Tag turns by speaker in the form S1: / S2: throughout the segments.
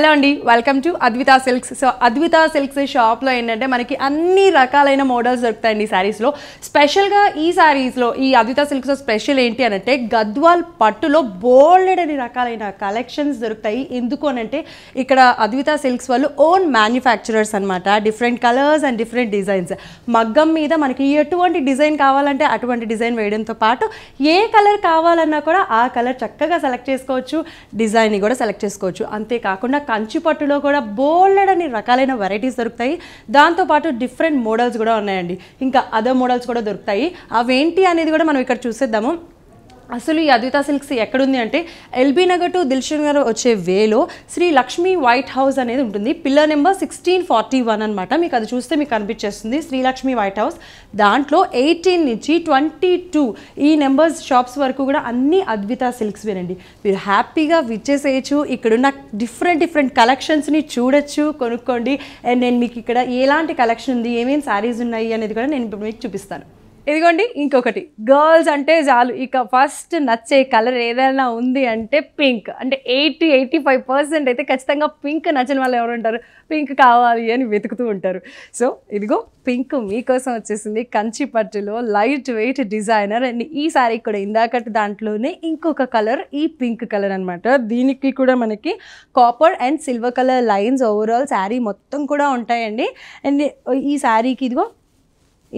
S1: Hello అండి, welcome to Advitha Silks. So Advitha Silks షాప్లో ఏంటంటే మనకి అన్ని రకాలైన మోడల్స్ దొరుకుతాయండి ఈ శారీస్లో. స్పెషల్గా ఈ శారీస్లో ఈ అద్వితా సిల్క్స్లో స్పెషల్ ఏంటి అనంటే గద్వాల్ పట్టులో బోల్డెడ్ అని రకాలైన కలెక్షన్స్ దొరుకుతాయి. ఎందుకు అనంటే ఇక్కడ అద్వితా సిల్క్స్ వాళ్ళు ఓన్ మ్యానుఫ్యాక్చరర్స్ అనమాట. Different colours and different designs. మగ్గం మీద మనకి ఎటువంటి డిజైన్ కావాలంటే అటువంటి డిజైన్ వేయడంతో పాటు ఏ కలర్ కావాలన్నా కూడా ఆ కలర్ చక్కగా సెలెక్ట్ చేసుకోవచ్చు, డిజైన్ని కూడా సెలెక్ట్ చేసుకోవచ్చు. అంతేకాకుండా కంచి పట్టులో కూడా బోల్డెడ్ అని రకాలైన వెరైటీస్ దొరుకుతాయి. దాంతోపాటు డిఫరెంట్ మోడల్స్ కూడా ఉన్నాయండి. ఇంకా అదర్ మోడల్స్ కూడా దొరుకుతాయి. అవేంటి అనేది కూడా మనం ఇక్కడ చూసేద్దాము. అసలు ఈ అద్వితా సిల్క్స్ ఎక్కడుంది అంటే ఎల్బీ నగర్ టు దిల్షుక్ నగర్ వచ్చే వేలో శ్రీ లక్ష్మీ వైట్ హౌస్ అనేది ఉంటుంది. పిల్లర్ నెంబర్ 1641 అనమాట. మీకు అది చూస్తే మీకు కనిపించేస్తుంది శ్రీ లక్ష్మీ వైట్ హౌస్. దాంట్లో 18 నుంచి 22 ఈ నెంబర్స్ షాప్స్ వరకు కూడా అన్ని అద్వితా సిల్క్స్ వేనండి. మీరు హ్యాపీగా విచ్చేసేయచ్చు. ఇక్కడున్న డిఫరెంట్ కలెక్షన్స్ని చూడొచ్చు, కొనుక్కోండి. అండ్ నేను మీకు ఇక్కడ ఎలాంటి కలెక్షన్ ఉంది, ఏమేమి శారీస్ ఉన్నాయి అనేది కూడా నేను ఇప్పుడు మీకు చూపిస్తాను. ఇదిగోండి ఇంకొకటి, గర్ల్స్ అంటే చాలు ఇక ఫస్ట్ నచ్చే కలర్ ఏదైనా ఉంది అంటే పింక్. అంటే 80-85% అయితే ఖచ్చితంగా పింక్ నచ్చని వాళ్ళు ఎవరు ఉంటారు, పింక్ కావాలి అని వెతుకుతూ ఉంటారు. సో ఇదిగో పింక్ మీకోసం వచ్చేసింది. కంచి పట్టులో లైట్ వెయిట్ డిజైనర్. అండ్ ఈ శారీ కూడా ఇందాకటి దాంట్లోనే ఇంకొక కలర్ ఈ పింక్ కలర్ అనమాట. దీనికి కూడా మనకి copper and silver colour lines overall sari మొత్తం కూడా ఉంటాయండి. అండ్ ఈ శారీకి ఇదిగో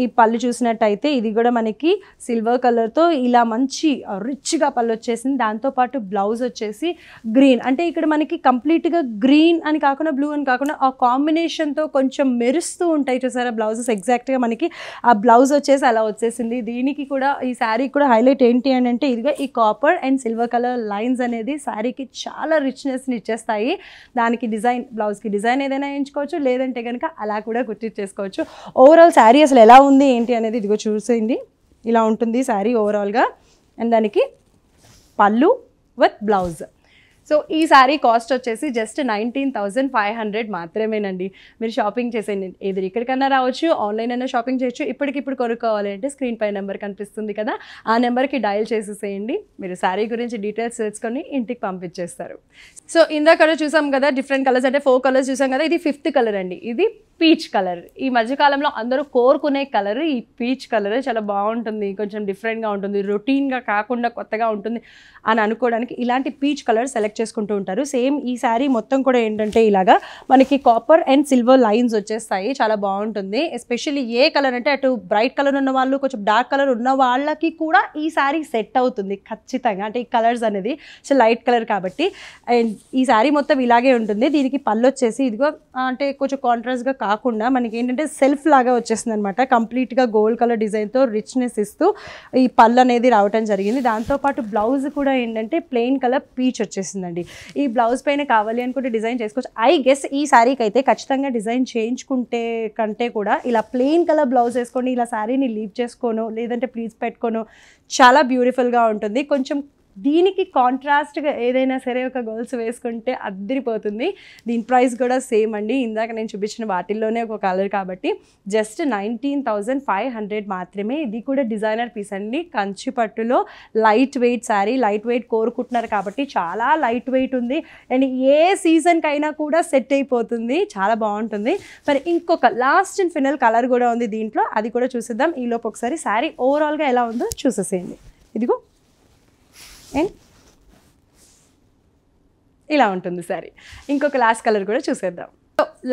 S1: ఈ పళ్ళు చూసినట్టయితే ఇది కూడా మనకి సిల్వర్ కలర్తో ఇలా మంచి రిచ్గా పళ్ళు వచ్చేసింది. దాంతోపాటు బ్లౌజ్ వచ్చేసి గ్రీన్, అంటే ఇక్కడ మనకి కంప్లీట్గా గ్రీన్ అని కాకుండా బ్లూ అని కాకుండా ఆ కాంబినేషన్తో కొంచెం మెరుస్తూ ఉంటాయి చూసారా బ్లౌజెస్. ఎగ్జాక్ట్గా మనకి ఆ బ్లౌజ్ వచ్చేసి అలా వచ్చేసింది. దీనికి కూడా ఈ శారీకి కూడా హైలైట్ ఏంటి అని అంటే ఇదిగా ఈ copper and silver colour lines అనేది శారీకి చాలా రిచ్నెస్ని ఇచ్చేస్తాయి. దానికి డిజైన్, బ్లౌజ్కి డిజైన్ ఏదైనా ఎంచుకోవచ్చు, లేదంటే కనుక అలా కూడా కుట్టించేసుకోవచ్చు. ఓవరాల్ శారీ అసలు ఎలా ఉంది ఏంటి అనేది ఇదిగో చూసేయండి. ఇలా ఉంటుంది శారీ ఓవరాల్గా. అండ్ దానికి పళ్ళు విత్ బ్లౌజ్. సో ఈ శారీ కాస్ట్ వచ్చేసి జస్ట్ 19,500 మాత్రమేనండి. మీరు షాపింగ్ చేసేయండి. ఏది ఇక్కడికన్నా రావచ్చు, ఆన్లైన్ అయినా షాపింగ్ చేయొచ్చు. ఇప్పటికిప్పుడు కొనుక్కోవాలి అంటే స్క్రీన్ పై నెంబర్ కనిపిస్తుంది కదా, ఆ నెంబర్కి డయల్ చేసేసేయండి. మీరు శారీ గురించి డీటెయిల్స్ తెలుసుకొని ఇంటికి పంపించేస్తారు. సో ఇందాక చూసాం కదా డిఫరెంట్ కలర్స్, అంటే 4 కలర్స్ చూసాం కదా. ఇది 5th కలర్ అండి. ఇది పీచ్ కలర్. ఈ మధ్యకాలంలో అందరూ కోరుకునే కలర్ ఈ పీచ్ కలర్. చాలా బాగుంటుంది, కొంచెం డిఫరెంట్గా ఉంటుంది, రొటీన్గా కాకుండా కొత్తగా ఉంటుంది అని అనుకోవడానికి ఇలాంటి పీచ్ కలర్ సెలెక్ట్ చేసుకుంటూ ఉంటారు. సేమ్ ఈ శారీ మొత్తం కూడా ఏంటంటే ఇలాగా మనకి కాపర్ అండ్ సిల్వర్ లైన్స్ వచ్చేస్తాయి. చాలా బాగుంటుంది. ఎస్పెషల్లీ ఏ కలర్ అంటే అటు బ్రైట్ కలర్ ఉన్న వాళ్ళు, కొంచెం డార్క్ కలర్ ఉన్న వాళ్ళకి కూడా ఈ శారీ సెట్ అవుతుంది ఖచ్చితంగా. అంటే ఈ కలర్స్ అనేది సో లైట్ కలర్ కాబట్టి. అండ్ ఈ శారీ మొత్తం ఇలాగే ఉంటుంది. దీనికి పళ్ళు వచ్చేసి ఇదిగో అంటే కొంచెం కాంట్రాస్ట్గా కాకుండా మనకి ఏంటంటే సెల్ఫ్ లాగా వచ్చేస్తుంది అనమాట. కంప్లీట్గా గోల్డ్ కలర్ డిజైన్తో రిచ్నెస్ ఇస్తూ ఈ పళ్ళు అనేది రావటం జరిగింది. దాంతోపాటు బ్లౌజ్ కూడా ఏంటంటే ప్లెయిన్ కలర్ పీచ్ వచ్చేసిందండి. ఈ బ్లౌజ్ పైన కావాలి అనుకుంటే డిజైన్ చేసుకోవచ్చు. ఐ గెస్ ఈ శారీకి అయితే ఖచ్చితంగా డిజైన్ చేయించుకుంటే కంటే కూడా ఇలా ప్లెయిన్ కలర్ బ్లౌజ్ వేసుకొని ఇలా శారీని లీవ్ చేసుకోను, లేదంటే ప్లీజ్ పెట్టుకోను, చాలా బ్యూటిఫుల్గా ఉంటుంది. కొంచెం దీనికి కాంట్రాస్ట్గా ఏదైనా సరే ఒక గర్ల్స్ వేసుకుంటే అద్దరిపోతుంది. దీని ప్రైస్ కూడా సేమ్ అండి, ఇందాక నేను చూపించిన వాటిల్లోనే ఒక కలర్ కాబట్టి జస్ట్ 19,500 మాత్రమే. ఇది కూడా డిజైనర్ పీస్ అండి. కంచి పట్టులో light weight sari. Light weight కోరుకుంటున్నారు కాబట్టి చాలా లైట్ వెయిట్ ఉంది. అండ్ ఏ సీజన్కైనా కూడా సెట్ అయిపోతుంది, చాలా బాగుంటుంది. మరి ఇంకొక లాస్ట్ అండ్ ఫైనల్ కలర్ కూడా ఉంది దీంట్లో, అది కూడా చూసేద్దాం. ఈలోపు ఒకసారి శారీ ఓవరాల్గా ఎలా ఉందో చూసేసేయండి. ఇదిగో అండ్ ఇలా ఉంటుంది శారీ. ఇంకొక లాస్ట్ కలర్ కూడా చూసేద్దాం.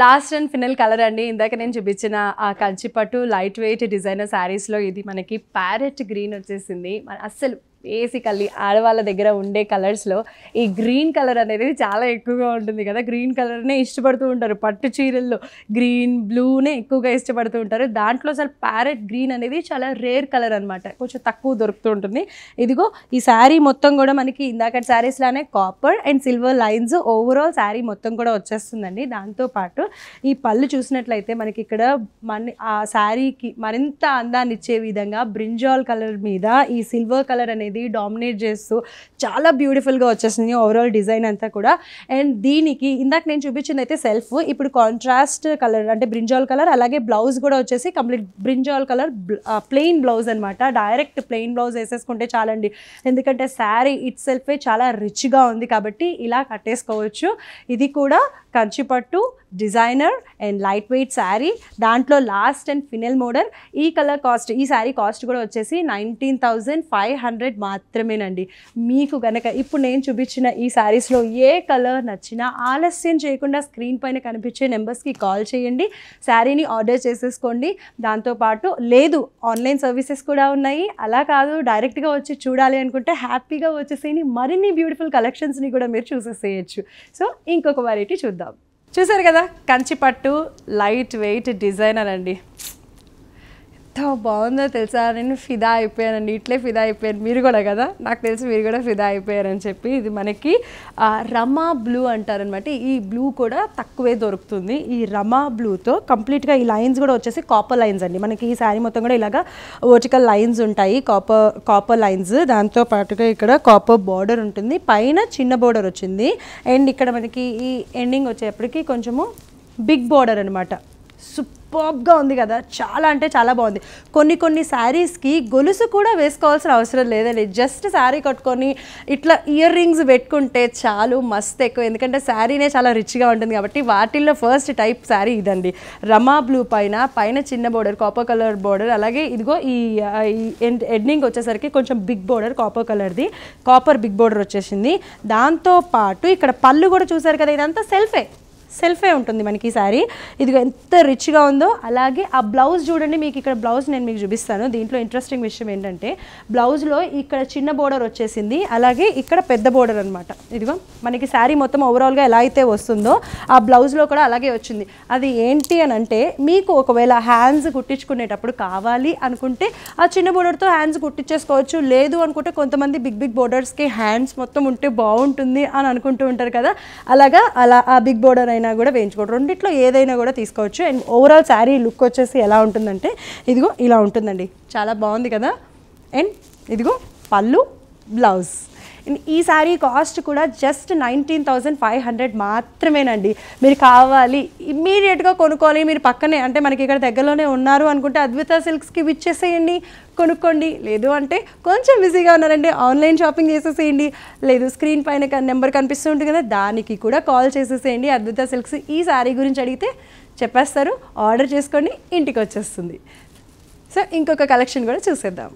S1: లాస్ట్ అండ్ ఫైనల్ కలర్ అండి. ఇందాక నేను చూపించిన ఆ కంచిపట్టు లైట్ వెయిట్ డిజైనర్ శారీస్లో ఇది మనకి ప్యారెట్ గ్రీన్ వచ్చేసింది. అస్సలు బేసికల్లీ ఆడవాళ్ళ దగ్గర ఉండే కలర్స్లో ఈ గ్రీన్ కలర్ అనేది చాలా ఎక్కువగా ఉంటుంది కదా. గ్రీన్ కలర్నే ఇష్టపడుతూ ఉంటారు. పట్టు చీరల్లో గ్రీన్ బ్లూనే ఎక్కువగా ఇష్టపడుతూ ఉంటారు. దాంట్లో అసలు ప్యారెట్ గ్రీన్ అనేది చాలా రేర్ కలర్ అనమాట, కొంచెం తక్కువ దొరుకుతూ ఉంటుంది. ఇదిగో ఈ శారీ మొత్తం కూడా మనకి ఇందాక శారీస్లానే copper and silver lines overall sari మొత్తం కూడా వచ్చేస్తుందండి. దాంతోపాటు ఈ పళ్ళు చూసినట్లయితే మనకి ఇక్కడ ఆ శారీకి మరింత అందాన్ని ఇచ్చే విధంగా బ్రింజాల్ కలర్ మీద ఈ సిల్వర్ కలర్ అనేది డామినేట్ చేస్తూ చాలా బ్యూటిఫుల్గా వచ్చేసింది ఓవరాల్ డిజైన్ అంతా కూడా. అండ్ దీనికి ఇందాక నేను చూపించింది అయితే సెల్ఫ్, ఇప్పుడు కాంట్రాస్ట్ కలర్ అంటే బ్రింజాల్ కలర్, అలాగే బ్లౌజ్ కూడా వచ్చేసి complete brinjal colour plain blouse అనమాట. డైరెక్ట్ ప్లెయిన్ బ్లౌజ్ వేసేసుకుంటే చాలండి, ఎందుకంటే శారీ ఇట్ సెల్ఫే చాలా రిచ్గా ఉంది కాబట్టి ఇలా కట్టేసుకోవచ్చు. ఇది కూడా Kanchipattu designer and light weight sari, దాంట్లో లాస్ట్ అండ్ ఫినల్ మోడల్. ఈ కలర్ కాస్ట్, ఈ శారీ కాస్ట్ కూడా వచ్చేసి 19,500 మాత్రమేనండి. మీకు కనుక ఇప్పుడు నేను చూపించిన ఈ శారీస్లో ఏ కలర్ నచ్చినా ఆలస్యం చేయకుండా స్క్రీన్ పైన కనిపించే నెంబర్స్కి కాల్ చేయండి, శారీని ఆర్డర్ చేసేసుకోండి. దాంతోపాటు లేదు ఆన్లైన్ సర్వీసెస్ కూడా ఉన్నాయి, అలా కాదు డైరెక్ట్గా వచ్చి చూడాలి అనుకుంటే హ్యాపీగా వచ్చేసేయండి. మరిన్ని బ్యూటిఫుల్ కలెక్షన్స్ని కూడా మీరు చూసేసేయచ్చు. సో ఇంకొక వెరైటీ చూద్దాం. చూసారు కదా, కంచిపట్టు లైట్ వెయిట్ డిజైనర్ అండి. ఎంత బాగుందో తెలుసా, నేను ఫిదా అయిపోయానండి, ఇట్లే ఫిదా అయిపోయాను. మీరు కూడా కదా, నాకు తెలిసి మీరు కూడా ఫిదా అయిపోయారని చెప్పి. ఇది మనకి రమా బ్లూ అంటారనమాట. ఈ బ్లూ కూడా తక్కువే దొరుకుతుంది. ఈ రమా బ్లూతో కంప్లీట్గా ఈ లైన్స్ కూడా వచ్చేసి కాపర్ లైన్స్ అండి. మనకి ఈ శారీ మొత్తం కూడా ఇలాగా వర్టికల్ లైన్స్ ఉంటాయి, కాపర్ లైన్స్. దాంతో పాటుగా ఇక్కడ కాపర్ బార్డర్ ఉంటుంది, పైన చిన్న బార్డర్ వచ్చింది. అండ్ ఇక్కడ మనకి ఈ ఎండింగ్ వచ్చేప్పటికి కొంచెము బిగ్ బార్డర్ అనమాట. సూపర్గా ఉంది కదా, చాలా అంటే చాలా బాగుంది. కొన్ని శారీస్కి గొలుసు కూడా వేసుకోవాల్సిన అవసరం లేదండి, జస్ట్ శారీ కట్టుకొని ఇట్లా ఇయర్ రింగ్స్ పెట్టుకుంటే చాలు, మస్త్ ఎక్కువ. ఎందుకంటే శారీనే చాలా రిచ్గా ఉంటుంది కాబట్టి. వాటిల్లో ఫస్ట్ టైప్ శారీ ఇదండి, రమా బ్లూ పైన చిన్న బోర్డర్, కాపర్ కలర్ బోర్డర్. అలాగే ఇదిగో ఈ ఎండింగ్ వచ్చేసరికి కొంచెం బిగ్ బోర్డర్, కాపర్ కలర్ది, కాపర్ బిగ్ బోర్డర్ వచ్చేసింది. దాంతోపాటు ఇక్కడ పళ్ళు కూడా చూసారు కదా, ఇదంతా సెల్ఫే ఉంటుంది మనకి ఈ శారీ. ఇది ఎంత రిచ్గా ఉందో. అలాగే ఆ బ్లౌజ్ చూడండి, మీకు ఇక్కడ బ్లౌజ్ నేను మీకు చూపిస్తాను. దీంట్లో ఇంట్రెస్టింగ్ విషయం ఏంటంటే బ్లౌజ్లో ఇక్కడ చిన్న బోర్డర్ వచ్చేసింది, అలాగే ఇక్కడ పెద్ద బోర్డర్ అనమాట. ఇదిగో మనకి శారీ మొత్తం ఓవరాల్గా ఎలా అయితే వస్తుందో ఆ బ్లౌజ్లో కూడా అలాగే వచ్చింది. అది ఏంటి అని అంటే, మీకు ఒకవేళ హ్యాండ్స్ కుట్టించుకునేటప్పుడు కావాలి అనుకుంటే ఆ చిన్న బోర్డర్తో హ్యాండ్స్ కుట్టించేసుకోవచ్చు. లేదు అనుకుంటే కొంతమంది బిగ్ బోర్డర్స్కి హ్యాండ్స్ మొత్తం ఉంటే బాగుంటుంది అని అనుకుంటూ ఉంటారు కదా, అలా ఆ బిగ్ బోర్డర్ అయినా కూడా వేయించుకోవచ్చు. రెండిట్లో ఏదైనా కూడా తీసుకోవచ్చు. అండ్ ఓవరాల్ శారీ లుక్ వచ్చేసి ఎలా ఉంటుందంటే ఇదిగో ఇలా ఉంటుందండి, చాలా బాగుంది కదా. అండ్ ఇదిగో పళ్ళు, బ్లౌజ్. ఈ శారీ కాస్ట్ కూడా జస్ట్ 19,500 మాత్రమేనండి. మీరు కావాలి ఇమ్మీడియట్గా కొనుక్కోవాలి, మీరు పక్కనే అంటే మనకి ఇక్కడ దగ్గరలోనే ఉన్నారు అనుకుంటే అద్విత సిల్క్స్కి విచ్చేసేయండి, కొనుక్కోండి. లేదు అంటే కొంచెం బిజీగా ఉన్నారంటే ఆన్లైన్ షాపింగ్ చేసేసేయండి. లేదు స్క్రీన్ పైన నెంబర్ కనిపిస్తూ ఉంటుంది కదా, దానికి కూడా కాల్ చేసేసేయండి. అద్విత సిల్క్స్ ఈ శారీ గురించి అడిగితే చెప్పేస్తారు, ఆర్డర్ చేసుకొని ఇంటికి వచ్చేస్తుంది. సో ఇంకొక కలెక్షన్ కూడా చూసేద్దాం.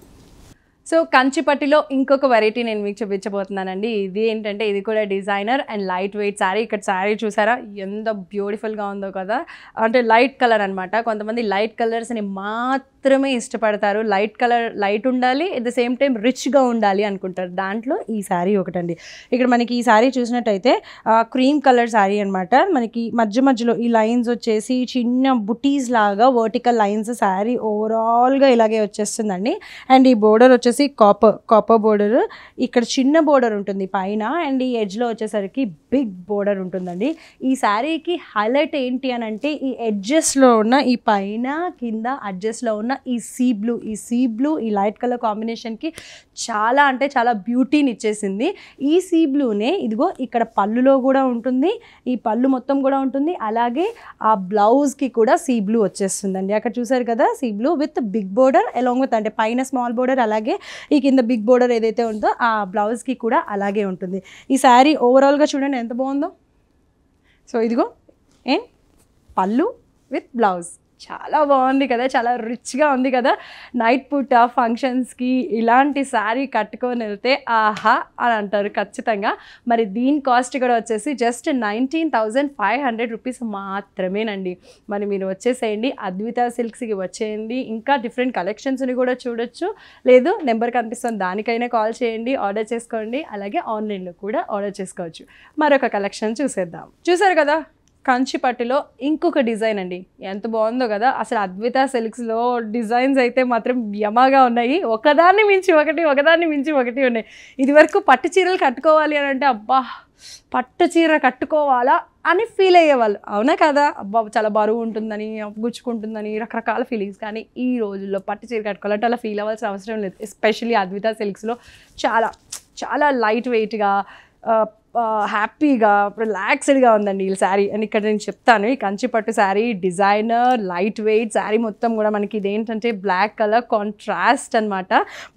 S1: సో కంచిపట్టిలో ఇంకొక వెరైటీ నేను మీకు చూపించబోతున్నానండి. ఇది ఏంటంటే ఇది కూడా designer and light weight sari. ఇక్కడ శారీ చూసారా ఎంత బ్యూటిఫుల్గా ఉందో కదా, అంటే లైట్ కలర్ అనమాట. కొంతమంది లైట్ కలర్స్ని మాత్రమే ఇష్టపడతారు, లైట్ కలర్ లైట్ ఉండాలి, ఎట్ ద సేమ్ టైం రిచ్గా ఉండాలి అనుకుంటారు. దాంట్లో ఈ శారీ ఒకటండి. ఇక్కడ మనకి ఈ శారీ చూసినట్టయితే క్రీమ్ కలర్ శారీ అనమాట. మనకి మధ్యలో ఈ లైన్స్ వచ్చేసి చిన్న బుటీస్ లాగా వర్టికల్ లైన్స్, శారీ ఓవరాల్గా ఇలాగే వచ్చేస్తుందండి. అండ్ ఈ బోర్డర్ వచ్చేసి కాపర్ బోర్డర్, ఇక్కడ చిన్న బోర్డర్ ఉంటుంది పైన, అండ్ ఈ ఎడ్జ్లో వచ్చేసరికి బిగ్ బోర్డర్ ఉంటుందండి. ఈ శారీకి హైలైట్ ఏంటి అని అంటే ఈ ఎడ్జెస్లో ఉన్న ఈ పైన కింద అడ్జస్ట్లో ఉన్న ఈ సీ బ్లూ ఈ లైట్ కలర్ కాంబినేషన్కి చాలా అంటే చాలా బ్యూటీని ఇచ్చేసింది. ఈ సీ బ్లూనే ఇదిగో ఇక్కడ పళ్ళులో కూడా ఉంటుంది, ఈ పళ్ళు మొత్తం కూడా ఉంటుంది. అలాగే ఆ బ్లౌజ్కి కూడా సీ బ్లూ వచ్చేస్తుందండి. అక్కడ చూసారు కదా, sea blue with big border along with, అంటే పైన స్మాల్ బోర్డర్ అలాగే ఈ కింద బిగ్ బోర్డర్ ఏదైతే ఉందో ఆ బ్లౌజ్కి కూడా అలాగే ఉంటుంది. ఈ శారీ ఓవరాల్గా చూడండి ఎంత బాగుందో. సో ఇదిగో అండ్ పళ్ళు విత్ బ్లౌజ్, చాలా బాగుంది కదా, చాలా రిచ్గా ఉంది కదా. నైట్ పూట ఫంక్షన్స్కి ఇలాంటి శారీ కట్టుకొని వెళ్తే ఆహా అని అంటారు ఖచ్చితంగా. మరి దీని కాస్ట్ కూడా వచ్చేసి జస్ట్ 19,500 రూపీస్ మాత్రమేనండి. మరి మీరు వచ్చేసేయండి, అద్విత సిల్క్స్కి వచ్చేయండి. ఇంకా డిఫరెంట్ కలెక్షన్స్ని కూడా చూడొచ్చు. లేదు నెంబర్ కనిపిస్తుంది దానికైనా కాల్ చేయండి, ఆర్డర్ చేసుకోండి. అలాగే ఆన్లైన్లో కూడా ఆర్డర్ చేసుకోవచ్చు. మరొక కలెక్షన్ చూసేద్దాం. చూసారు కదా కంచిపట్టులో ఇంకొక డిజైన్ అండి, ఎంత బాగుందో కదా. అసలు అద్విత సిల్క్స్లో డిజైన్స్ అయితే మాత్రం యమాగా ఉన్నాయి, ఒకదాన్ని మించి ఒకటి ఉన్నాయి. ఇది వరకు పట్టు చీరలు కట్టుకోవాలి అని అంటే అబ్బా పట్టు చీర కట్టుకోవాలా అని ఫీల్ అయ్యేవాళ్ళు, అవునా కదా. అబ్బా చాలా బరువు ఉంటుందని, గుచ్చుకుంటుందని రకరకాల ఫీలింగ్స్. కానీ ఈ రోజుల్లో పట్టు చీర కట్టుకోవాలంటే అలా ఫీల్ అవ్వాల్సిన అవసరం లేదు. ఎస్పెషల్లీ అద్విత సిల్క్స్లో చాలా చాలా లైట్ వెయిట్గా హ్యాపీగా రిలాక్స్డ్గా ఉందండి ఈ శారీ. అండ్ ఇక్కడ నేను చెప్తాను, ఈ Kanchipattu sari designer light weight sari మొత్తం కూడా మనకి ఇదేంటంటే బ్లాక్ కలర్ కాంట్రాస్ట్ అనమాట.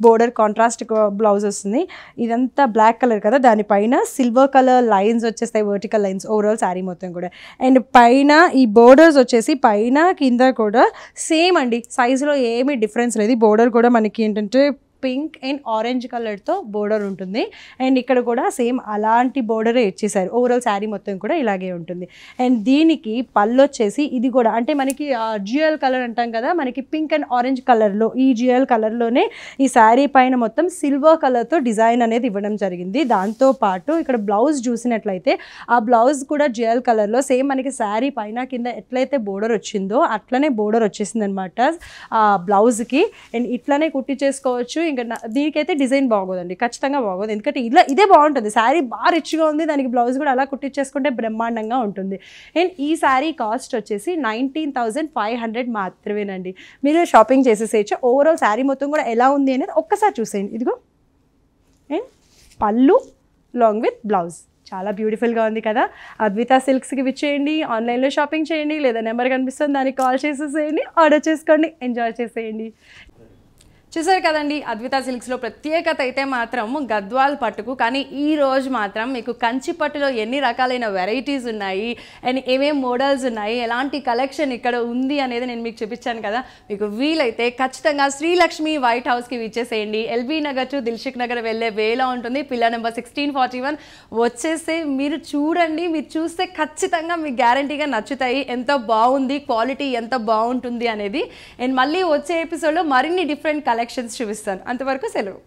S1: బోర్డర్ కాంట్రాస్ట్ బ్లౌజ్ వస్తుంది. ఇదంతా బ్లాక్ కలర్ కదా, దానిపైన సిల్వర్ కలర్ లైన్స్ వచ్చేస్తాయి, వర్టికల్ లైన్స్ ఓవరాల్ శారీ మొత్తం కూడా. అండ్ పైన ఈ బోర్డర్స్ వచ్చేసి పైన కింద కూడా సేమ్ అండి, సైజులో ఏమీ డిఫరెన్స్ లేదు. బోర్డర్ కూడా మనకి ఏంటంటే పింక్ అండ్ ఆరెంజ్ కలర్తో బోర్డర్ ఉంటుంది. అండ్ ఇక్కడ కూడా సేమ్ అలాంటి బోర్డరే ఇచ్చేసారు. ఓవరాల్ శారీ మొత్తం కూడా ఇలాగే ఉంటుంది. అండ్ దీనికి పళ్ళు వచ్చేసి ఇది కూడా అంటే మనకి జ్యువెల్ కలర్ అంటాం కదా, మనకి పింక్ అండ్ ఆరెంజ్ కలర్లో ఈ జ్యువెల్ కలర్లోనే ఈ శారీ పైన మొత్తం సిల్వర్ కలర్తో డిజైన్ అనేది ఇవ్వడం జరిగింది. దాంతోపాటు ఇక్కడ బ్లౌజ్ చూసినట్లయితే ఆ బ్లౌజ్ కూడా జ్యువెల్ కలర్లో సేమ్ మనకి శారీ పైన కింద ఎట్లయితే బోర్డర్ వచ్చిందో అట్లనే బోర్డర్ వచ్చేసింది అనమాట ఆ బ్లౌజ్కి. అండ్ ఇట్లనే కుట్టించేసుకోవచ్చు. ఇంకా దీనికైతే డిజైన్ బాగోదండి, ఖచ్చితంగా బాగోదు. ఎందుకంటే ఇదే బాగుంటుంది. శారీ బాగా రిచ్గా ఉంది, దానికి బ్లౌజ్ కూడా అలా కుట్టించేసుకుంటే బ్రహ్మాండంగా ఉంటుంది. అండ్ ఈ శారీ కాస్ట్ వచ్చేసి 19,500 మాత్రమేనండి. మీరు షాపింగ్ చేసేసేయచ్చు. ఓవరాల్ శారీ మొత్తం కూడా ఎలా ఉంది అనేది ఒక్కసారి చూసేయండి. ఇదిగో అండ్ పళ్ళు లాంగ్ విత్ బ్లౌజ్ చాలా బ్యూటిఫుల్గా ఉంది కదా. అద్విత సిల్క్స్కి విచ్చేయండి, ఆన్లైన్లో షాపింగ్ చేయండి, లేదా నెంబర్ కనిపిస్తుంది దానికి కాల్ చేసేసేయండి, ఆర్డర్ చేసుకోండి, ఎంజాయ్ చేసేయండి. చూసారు కదండి, అద్విత సిల్క్స్లో ప్రత్యేకత అయితే మాత్రం గద్వాల్ పట్టుకు. కానీ ఈ రోజు మాత్రం మీకు కంచి పట్టులో ఎన్ని రకాలైన వెరైటీస్ ఉన్నాయి అండ్ ఏమేమి మోడల్స్ ఉన్నాయి, ఎలాంటి కలెక్షన్ ఇక్కడ ఉంది అనేది నేను మీకు చూపించాను కదా. మీకు వీలైతే ఖచ్చితంగా శ్రీలక్ష్మి వైట్ హౌస్కి విచ్చేసేయండి. ఎల్బీ నగర్ టు దిల్షుక్ నగర్ వెళ్ళే వేలో ఉంటుంది. పిల్లర్ నెంబర్ 1641 వచ్చేస్తే మీరు చూడండి. మీరు చూస్తే ఖచ్చితంగా మీకు గ్యారంటీగా నచ్చుతాయి. ఎంత బాగుంది, క్వాలిటీ ఎంత బాగుంటుంది అనేది. అండ్ మళ్ళీ వచ్చే ఎపిసోడ్లో మరిన్ని డిఫరెంట్ కలెక్షన్స్ చూపిస్తాను. అంతవరకు సెలవు.